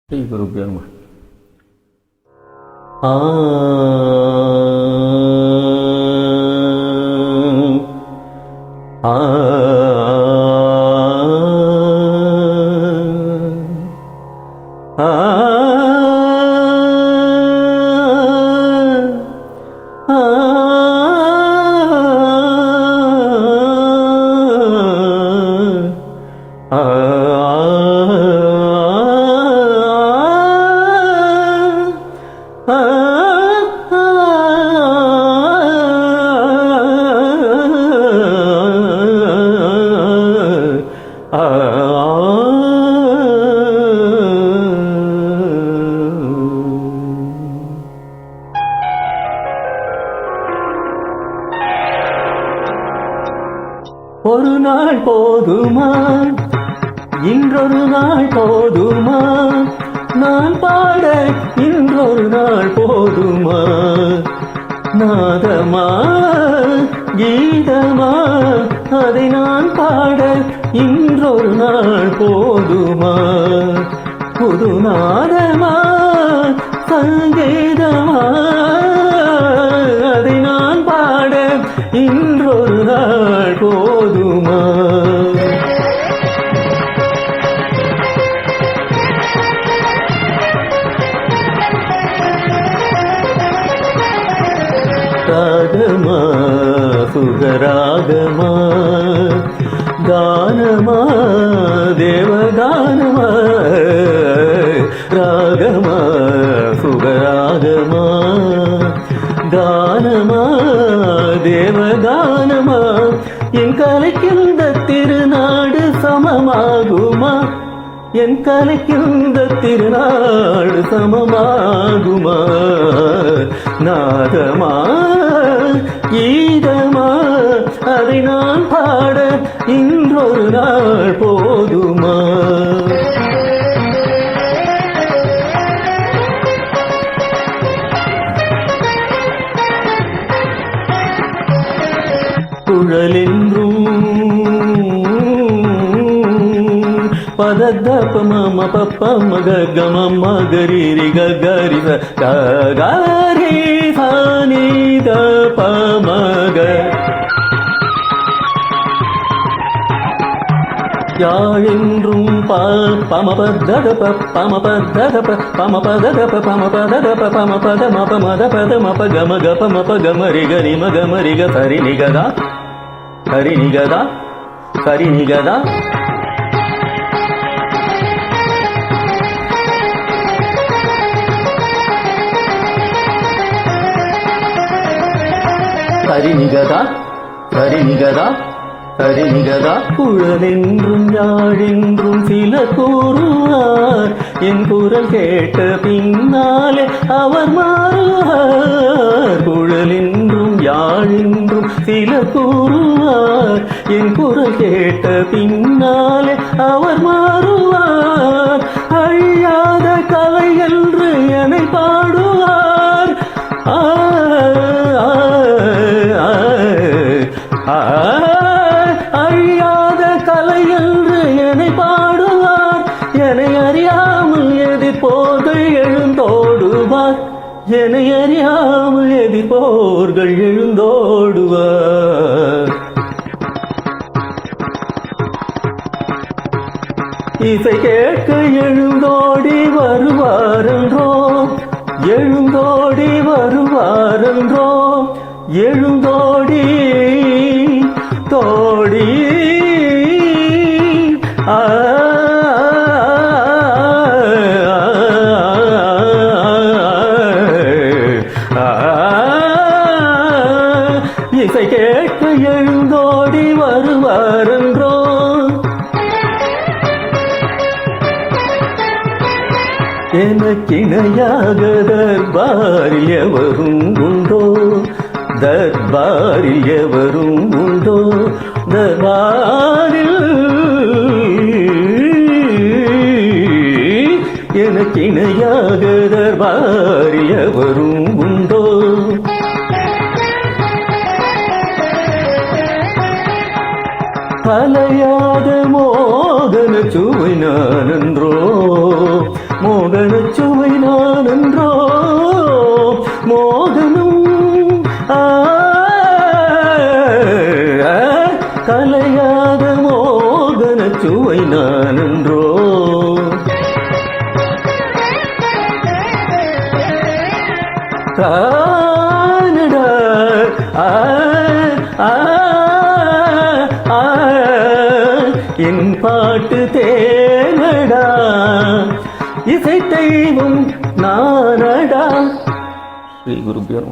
ஸ்ரீ குருபியோ நமः. ஒரு நாள் போதுமா, இன்றொரு நாள் போதுமா, நான் பாட இன்றொரு நாள் போதுமா, நாதமா கீதமா அதை நான் பாட இன்றொரு நாள் போதுமா, புது நாதமா சங்கீதமா அதை நான் பாட இன்றொரு நாள் போதுமா. ராகமா சுகராகமா கானமா தேவகானமா, ராகமா சுகராகமா கானமா தேவகானமா, என் கலைக்கின்ற திருநாடு சமமாகுமா, என் கலைக்கின்ற திருநாடு சமமாகுமா, நாதமா கீதமா அதை நான் பாட இன்றொரு நாள் போதுமா. குழலென்றும் பததப மம பப்ப மக கம மகரி கரி கரி சானி த பமக, யாழென்றும் பமபததப பமபததப பமபததப பமபததப பமபத மப மத பத மப கம கப மப கமரி கரி மகமரி க சரி நிகதா சரி நிகதா சரி நிகதா, சரி நிகதா சரி நிகதா சரி நிகதா. குழலென்றும் யாழென்றும் சில கூறுவார், என் குரல் கேட்ட பின்னாலே அவர் மாறுவார். குழலென்றும் யாழென்றும் சில கூறுவார், என் குரல் கேட்ட பின்னாலே அவர் மாறுவார். அழியாத கலை என்று என்னை பாடுவார், அழியாத கலை என்று என்னை பாடுவார். என்னை அறியாமல் எதிர்ப்போர்கள் எழுந்தோடுவார், என்னை அறியாமல் எதிர்ப்போர்கள் எழுந்தோடுவார். இசை கேட்க எழுந்தோடி வருவாரென்றோ, எழுந்தோடி வருவாரென்றோ, எழுந்தோடி தோடி இசை கேட்க எழுந்தோடி வருவாரென்றோ. எனக்கிணையாக தர்பாரில் எவரும் உண்டோ, தர்பாரில் எவரும் உண்டோ, தர்பாரில் எனக்கிணையாக தர்பாரில் எவரும் உண்டோ. அலையாத மோகன சுவை நானன்றோ, மோகன கலையாத மோகன சுவை நான் என்றோ. தானடா ஆ ஆ ஆ என் பாட்டு தேனடா இசை தெய்வம் நானடா. ஸ்ரீ குருபியோ.